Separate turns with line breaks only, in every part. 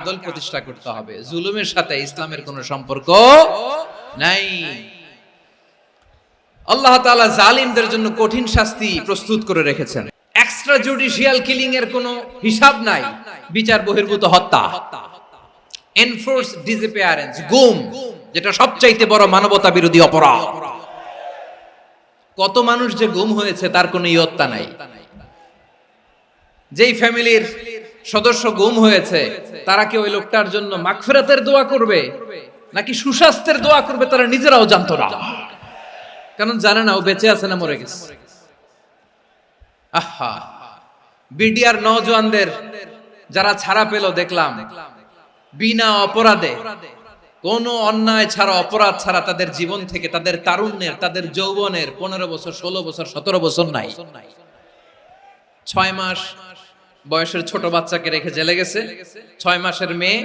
আদল প্রতিষ্ঠা করতে হবে। জুলুমের সাথে ইসলামের কোনো সম্পর্ক নাই। আল্লাহ তাআলা জালিমদের জন্য কঠিন শাস্তি প্রস্তুত করে রেখেছেন। এক্সট্রা জুডিশিয়াল কিলিং এর কোনো হিসাব নাই। বিচার বহির্ভূত হত্যা, এনফোর্স ডিসঅ্যাপিয়ারেন্স, গুম, যেটা সবচাইতে বড় মানবতা বিরোধী অপরাধ। কত মানুষ যে গুম হয়েছে তার কোনো ইয়ত্তা নাই। যেই ফ্যামিলির সদস্য গুম হয়েছে তারা কি ওই লোকটার জন্য মাগফিরাতের দোয়া করবে নাকি সুস্বাস্থ্যের দোয়া করবে তারা নিজেরাও জানতো না, কারণ জানে না ও বেঁচে আছে না মরে গেছে। আহা, বিডিআর নওজওয়ানদের যারা ছাড়া পেল দেখলাম বিনা অপরাধে, কোনো অন্যায় ছাড়া, অপরাধ ছাড়া তাদের জীবন থেকে, তাদের তারুণ্যের, তাদের যৌবনের 15 বছর, 16 বছর, 17 বছর নাই, 6 মাস বয়সের ছোট বাচ্চাকে রেখে জেলে গেছে। 6 মাসের মেয়ে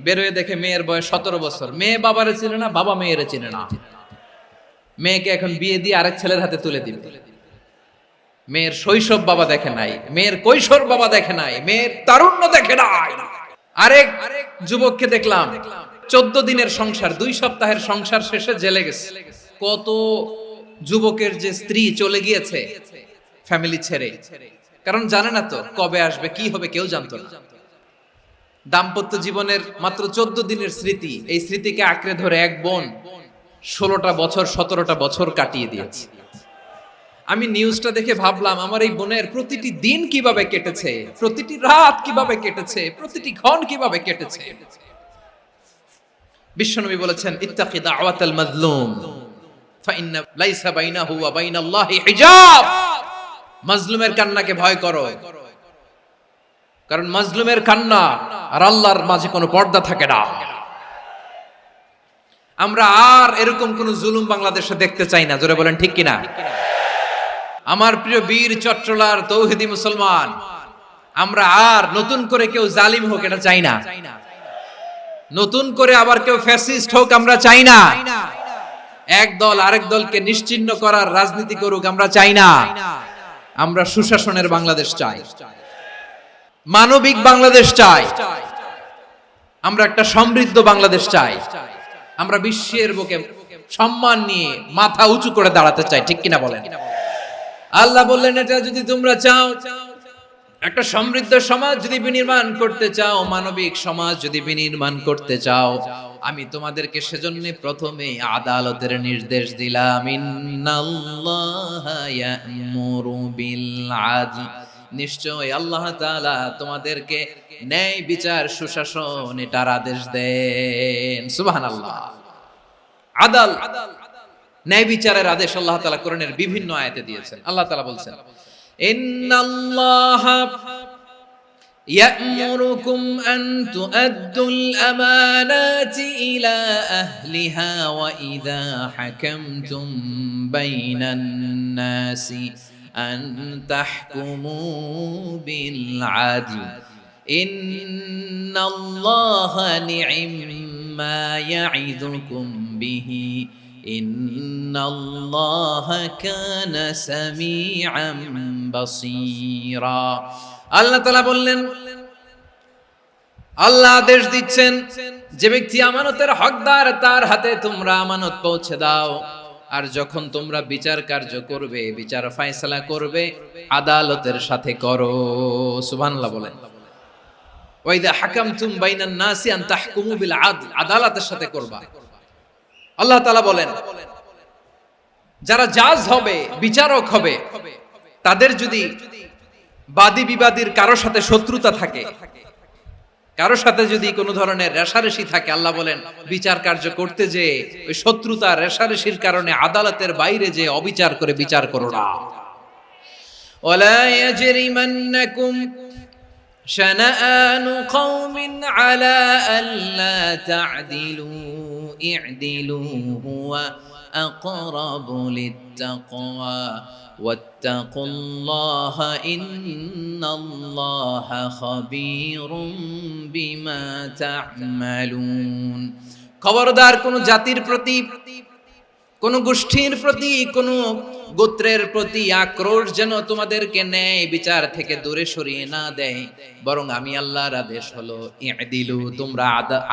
বেরোয় দেখে মেয়ের বয়স 17 বছর। মেয়ে বাবারে চিনে না, বাবা মেয়েরে চিনে না। মেয়েকে এখন বিয়ে দিয়ে আরেক ছেলের হাতে তুলে দিবে। মেয়ের শৈশব বাবা দেখে নাই, মেয়ের কৈশোর বাবা দেখে নাই, মেয়ের তারুণ্য দেখে নাই। আরেক যুবককে দেখলাম 14 দিনের সংসার, 2 সপ্তাহের সংসার শেষে জেলে গেছে। কত যুবকের যে স্ত্রী চলে গিয়েছে ফ্যামিলি ছেড়ে, কারণ জানে না তো কবে আসবে, কি হবে, কেউ জানতো না। দাম্পত্য জীবনের মাত্র 14 দিনের স্মৃতি, এই স্মৃতিকে আঁকড়ে ধরে এক বোন 16টা বছর, 17টা বছর কাটিয়ে দিয়েছে। আমি নিউজটা দেখে ভাবলাম আমার এই বোনের প্রতিটি দিন কিভাবে কেটেছে, প্রতিটি রাত কিভাবে কেটেছে, প্রতিটি ক্ষণ কিভাবে কেটেছে। বিশ্বনবী বলেছেন, ইত্তাকি দাওয়াতাল মাজলুম ফাইন্না লাইসা বাইনাহু ওয়া বাইনাল্লাহি হিজাব। মাজলুমের কান্নাকে ভয় করো, কারণ মাজলুমের কান্না আর আল্লাহর মাঝে কোনো পর্দা থাকে না। আমরা আর এরকম কোন জুলুম বাংলাদেশে দেখতে চাই না। জোরে বলেন ঠিক কিনা? আমার প্রিয় বীর চট্টলার তৌহিদি মুসলমান, আমরা আর নতুন করে কেউ জালিম হোক এটা চাই না। নতুন করে আবার কেউ ফ্যাসিস্ট হোক আমরা চাই না। এক দল আরেক দলকে নিশ্চিহ্ন করার রাজনীতি করুক আমরা চাই না। আমরা সুশাসনের বাংলাদেশ চাই, মানবিক বাংলাদেশ চাই, আমরা একটা সমৃদ্ধ বাংলাদেশ চাই। আমরা বিশ্বের বুকে সম্মান নিয়ে মাথা উঁচু করে দাঁড়াতে চাই, ঠিক কিনা বলেন? আল্লাহ বললেন, এটা যদি তোমরা চাও, একটা সমৃদ্ধ সমাজ যদি বিনির্মাণ করতে চাও, মানবিক সমাজ যদি বিনির্মাণ করতে চাও, আমি তোমাদেরকে সেজন্য প্রথমে আদালতের নির্দেশ দিলাম। ইন্নাল্লাহা ইয়া'মুরু বিল আদল, নিশ্চয় আল্লাহ তাআলা তোমাদেরকে ন্যায় বিচার, সুশাসন এটার আদেশ দেন। সুবহানাল্লাহ। আদাল, ন্যায় বিচারের আদেশ আল্লাহ তাআলা কোরআনের বিভিন্ন আয়াতে দিয়েছেন। আল্লাহ তাআলা বলছেন, ইন্নাল্লাহা ইয়া'মুরুকুম আন তুআদ্দুল আমানাতি ইলা আহলিহা ওয়া ইযা হাকামতুম বাইনান নাসি আন তাহকুমু বিল আদল ইন্নাল্লাহা নি'ম্মা ইয়া'iদুকুম বিহি ইন্নাল্লাহা কানা সামিআম বাসীরা। আল্লাহ তাআলা বললেন, আল্লাহ আদেশ দিচ্ছেন, যে ব্যক্তি আমানতের হকদার তার হাতে তোমরা আমানত পৌঁছে দাও। আর যখন তোমরা বিচার কার্য করবে, বিচার ফয়সালা করবে, আদালতের সাথে করো। সুবহানাল্লাহ বলেন। ওয়া ইযা হাকামতুম বাইনান নাসি আন তাহকুমু বিল আদল, আদালতের সাথে করবা। আল্লাহ তাআলা বলেন, যারা জাজ হবে, বিচারক হবে, তাদের যদি বাদী বিবাদীর কারো সাথে শত্রুতা থাকে, কারো সাথে যদি কোনো ধরনের রেষারেষি থাকে, আল্লাহ বলেন বিচার কার্য করতে যে ওই শত্রুতা রেষারেষির কারণে আদালতের বাইরে যে অবিচার করে বিচার করো না। ওয়ালা ইয়াজরিমান্নাকুম শানাআনু কওমিন আলা আল্লা তা'দিলু ই'দিলু হুয়া আকরাবু লিত্তাকওয়া ওয়াত্তাকুল্লাহা ইন্নাল্লাহা খাবীরুম বিমা তা'মালুন। খবরদার কোন জাতির প্রতি কোন গোষ্ঠীর প্রতি, কোন গোত্রের প্রতি আক্রোশ যেন তোমাদেরকে ন্যায় বিচার থেকে দূরে সরিয়ে না দেয়, বরং আমি আল্লাহর আদেশ হলো ইদিলু, তোমরা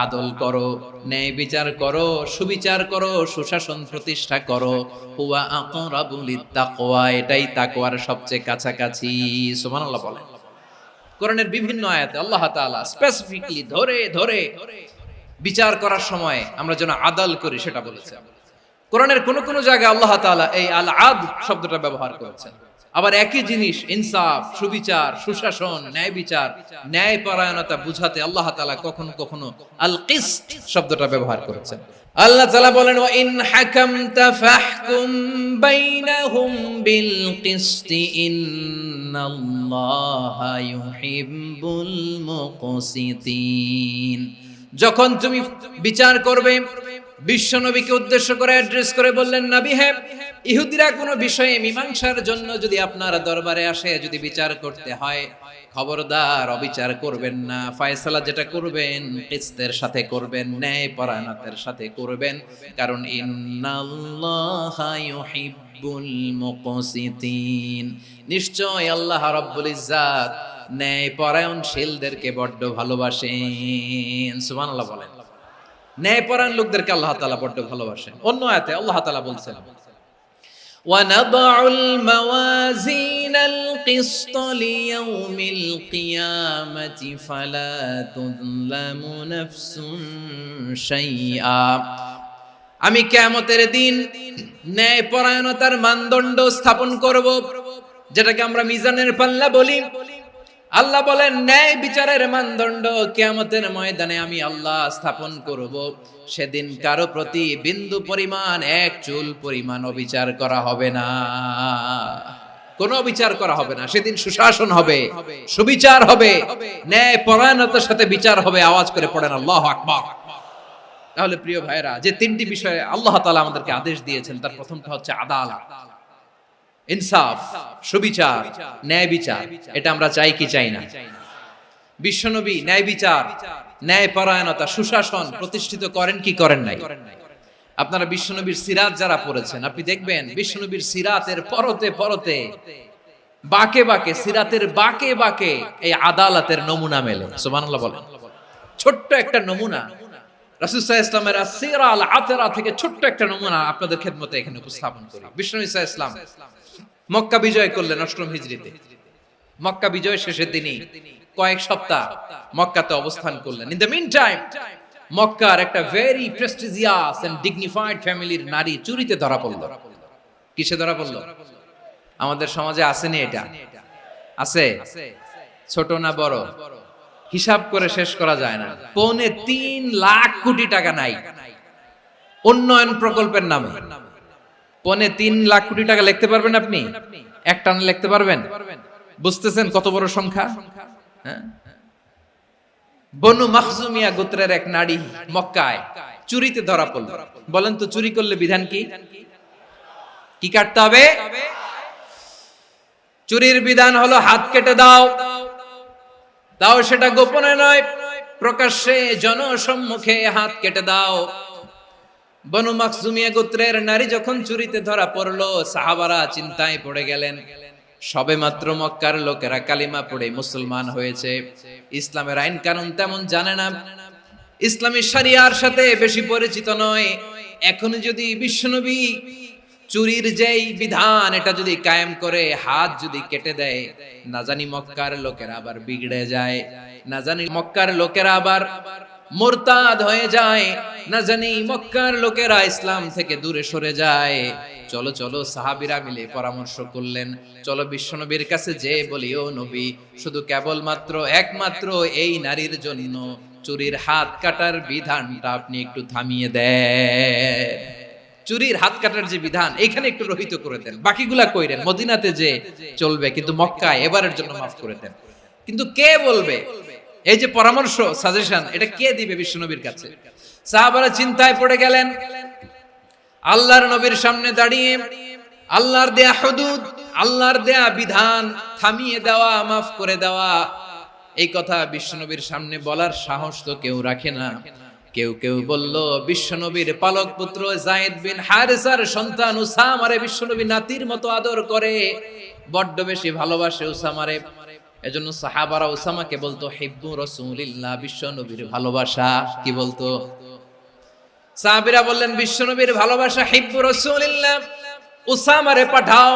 আদল করো, ন্যায় বিচার করো, সুবিচার করো, সুশাসন প্রতিষ্ঠা করো। হুয়া আকরাবু লিত্তাকওয়া, এটাই তাকওয়ার সবচেয়ে কাছাকাছি। সুবহানাল্লাহ বলেন। কোরআনের বিভিন্ন আয়াতে আল্লাহ তাআলা স্পেসিফিকলি ধরে ধরে বিচার করার সময় আমরা যেন আদল করি সেটা বলেছেন। কোরআনের কোন কোন জায়গায় আল্লাহ তাআলা এই আল আদল শব্দটা ব্যবহার করেছেন। আবার একই জিনিস ইনসাফ, সুবিচার, সুশাসন, ন্যায় বিচার, ন্যায় পরায়ণতা বুঝাতে আল্লাহ তাআলা কখনো কখনো আল কিসত শব্দটা ব্যবহার করেছেন। আল্লাহ তাআলা বলেন, ওয়া ইন হাকামতা ফাহকুম বাইনাহুম বিল কিসতি ইন্নাল্লাহা ইউহিব্বুল মুকসিতিন। যখন তুমি বিচার করবে, বিশ্ব নবীকে উদ্দেশ্য করে অ্যাড্রেস করে বললেন, নবী হে, ইহুদিরা কোনো বিষয়ে মীমাংসার জন্য যদি আপনার দরবারে আসে, যদি বিচার করতে হয়, খবরদার অবিচার করবেন না। ফয়সালা যেটা করবেন কিসতের সাথে করবেন, ন্যায় পরায়ণতার সাথে করবেন, কারণ ইন্নাল্লাহা ইউহিব্বুল মুকসিতিন, নিশ্চয় আল্লাহ রাব্বুল ইজ্জাত ন্যায় পরায়ণশীলদেরকে বড্ড ভালোবাসেন। সুবহানাল্লাহ বলেন। ন্যায় পরায়ণ লোকদেরকে আল্লাহ তাআলা বড্ড ভালোবাসেন। অন্য আয়াতে আল্লাহ তাআলা বলছেন, وَنَضَعُ الْمَوَازِينَ الْقِسْطَ لِيَوْمِ الْقِيَامَةِ فَلَا تُظْلَمُ نَفْسٌ شَيْئًا। আমি কিয়ামতের দিন ন্যায় পরায়ণতার মানদণ্ড স্থাপন করব, যেটাকে আমরা মিজানের পাল্লা বলি। আল্লাহ বলেন, ন্যায় বিচারের মানদণ্ড কিয়ামতের ময়দানে আমি আল্লাহ স্থাপন করব। সেদিন কারো প্রতি বিন্দু পরিমাণ, এক চুল পরিমাণ অবিচার করা হবে না, কোনো অবিচার করা হবে না। সেদিন সুশাসন হবে, সুবিচার হবে, ন্যায় পরায়ণতার সাথে বিচার হবে। আওয়াজ করে পড়েন আল্লাহু আকবার। তাহলে প্রিয় ভাইরা, যে তিনটি বিষয়ে আল্লাহ তাআলা আমাদেরকে আদেশ দিয়েছেন, তার প্রথমটা হচ্ছে আদালত, ইনসাফ, সুবিচার, ন্যায় বিচার। এটা আমরা চাই কি চাই না? বিশ্বনবী ন্যায় বিচার, ন্যায় পরায়ণতা, সুশাসন প্রতিষ্ঠিত করেন কি করেন নাই? আপনারা বিশ্বনবীর সিরাত যারা পড়েছেন, আপনি দেখবেন বিশ্বনবীর সিরাতের পরতে পরতে, বাকে বাকে, সিরাতের বাকে বাকে এই আদালতের নমুনা মেলে। সুবহানাল্লাহ বলেন। ছোট্ট একটা নমুনা রাসূল সাল্লাল্লাহু আলাইহি ওয়াসাল্লামের আসসিরা আল আতরা থেকে ছোট্ট একটা নমুনা আপনাদের খেদমতে এখানে উপস্থাপন করি। বিশ্বনবী সাল্লাল্লাহু আলাইহি ওয়াসাল্লাম মক্কা বিজয় করলেন ৮ম হিজরিতে। মক্কা বিজয় শেষের দিনই কয়েক সপ্তাহ মক্কাতে অবস্থান করলেন। ইন দ্য মিন টাইম মক্কার একটা ভেরি প্রেস্টিজিয়াস এন্ড ডিগনিফাইড ফ্যামিলির নারী চুরিতে ধরা পড়ল। কিসে ধরা পড়ল? আমাদের সমাজে আসেনি এটা? আছে? ছোট না বড়? হিসাব করে শেষ করা যায় না। ৩.৫ লাখ কোটি টাকা নাই উন্নয়ন প্রকল্পের নামে। ৩.৫ লাখ কোটি টাকা লিখতে পারবেন আপনি? একটানা লিখতে পারবেন? বুঝতেছেন কত বড় সংখ্যা? বনু মাখজুমিয়া গোত্রের এক নারী মক্কায় চুরিতে ধরা পড়ল। বলেন তো, চুরি করলে বিধান কি? কি কাটতে হবে? চুরির বিধান হলো হাত কেটে দাও। তাও সেটা গোপনে নয়, প্রকাশ্যে জনসম্মুখে হাত কেটে দাও। বনু মাখজুমিয়া গোত্রের নারী যখন চুরিতে ধরা পড়লো, সাহাবারা চিন্তায় পড়ে গেলেন। সবে মাত্র মক্কার লোকেরা কালিমা পড়ে মুসলমান হয়েছে, ইসলামের আইন কানুন তেমন জানে না, ইসলামী শরিয়ার সাথে বেশি পরিচিত নয়। এখন যদি বিশ্বনবী চুরির যেই বিধান এটা যদি কায়েম করে হাত যদি কেটে দেয়, না জানি মক্কার লোকেরা আবার বিগড়ে যায়, না জানি মক্কার লোকেরা আবার মুরতাদ হয়ে যায়, না জানি মক্কার লোকেরা ইসলাম থেকে দূরে সরে যায়। চলো চলো, সাহাবীরা মিলে পরামর্শ করলেন, চলো বিশ্বনবীর কাছে যে বলি, ও নবী, শুধু কেবলমাত্র একমাত্র এই নারীর জন্য চুরির হাত কাটার বিধানটা আপনি একটু থামিয়ে দেন। চুরির হাত কাটার যে বিধান এখানে একটু রহিত করে দেন, বাকিগুলা কইরেন মদিনাতে যে চলবে, কিন্তু মক্কায় এবারের জন্য মাফ করে দেন। কিন্তু কে বলবে? এই যে পরামর্শ, সাজেশন, এটা কে দিবে বিশ্বনবীর কাছে? সাহাবারা চিন্তায় পড়ে গেলেন। আল্লাহর নবীর সামনে দাঁড়িয়ে আল্লাহর দেয়া হুদুদ, আল্লাহর দেয়া বিধান থামিয়ে দেওয়া, মাফ করে দেওয়া, এই কথা বিশ্বনবীর সামনে বলার সাহস তো কেউ রাখে না। কেউ কেউ বলল বিশ্বনবীর পালক পুত্র যায়েদ বিন হারেসার সন্তান উসামারে বিশ্বনবী নাতির মতো আদর করে, বড্ড বেশি ভালোবাসে উসামারে। এজন্য সাহাবারা উসামাকে বলতো হিব্বু রাসূলিল্লাহ, বিশ্বনবীর ভালোবাসা। কি বলতো? সাহাবীরা বললেন বিশ্বনবীর ভালোবাসা হিব্বু রাসূলিল্লাহ, উসামারে পাঠাও।